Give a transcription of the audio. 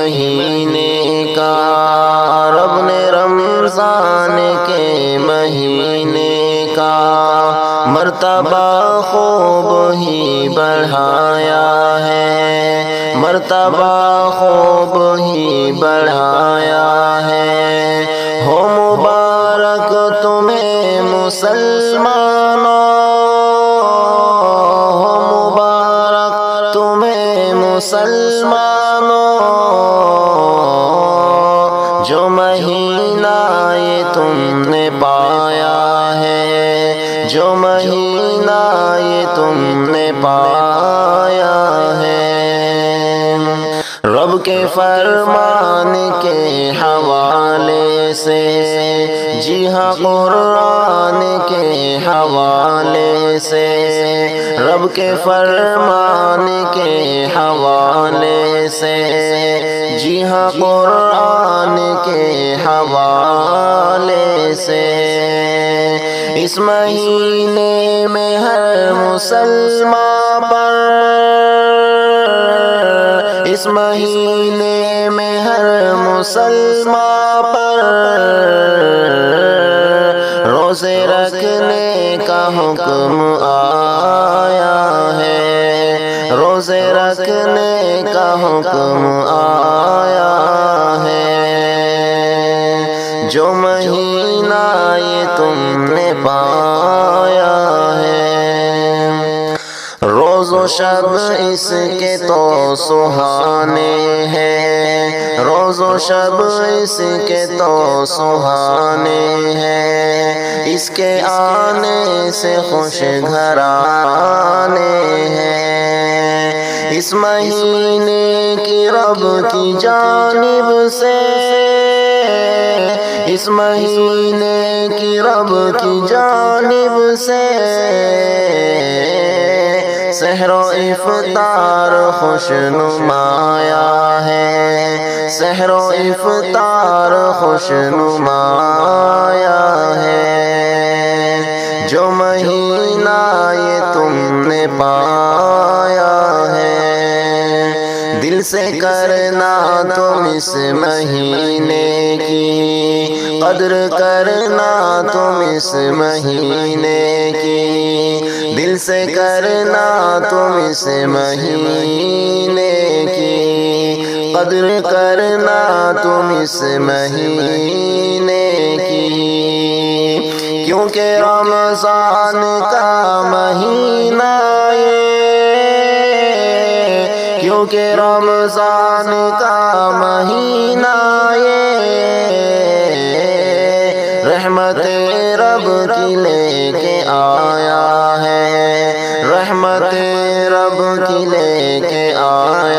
مہینے کا، رب نے رمضان کے مہینے کا مرتبہ خوب ہی بڑھایا ہے، مرتبہ خوب ہی بڑھایا ہے۔ ہو مبارک تمہیں مسلمانوں، ہو مبارک تمہیں مسلمانوں، جو مہینہ یہ تم نے پایا ہے، جو مہینہ یہ تم نے پایا ہے۔ رب کے فرمان کے حوالے سے، جی ہاں قرآن کے حوالے سے، رب کے فرمان کے حوالے سے، جی ہاں قرآن کے حوالے سے، اس مہینے میں ہر مسلمان پر، اس مہینے میں ہر مسلمان پر روزے رکھنے کا حکم آیا ہے، روزے رکھنے کا حکم آیا ہے۔ جو مہینہ یہ تم نے پایا ہے، روز و شب اس کے تو سہانے ہیں، روز و شب اس کے تو سہانے ہیں، اس کے آنے سے خوش گھرانے ہیں۔ اس مہینے کی رب کی جانب سے، اس مہینے کی رب کی جانب سے سحر و افطار خوش نمایا ہے، سحر و افطار خوش نمایا ہے۔ جو مہینہ یہ تم نے پایا ہے، دل سے کرنا تم اس مہینے کی قدر، کرنا تم اس مہینے کی دل سے کرنا تم اس مہینے کی قدر، کرنا تم اس مہینے کی، کیونکہ رمضان کا مہینہ یہ، کیونکہ رمضان کا مہینہ یہ رحمت رب کی لے کے آیا ہے، رحمت رب کی لے کے آیا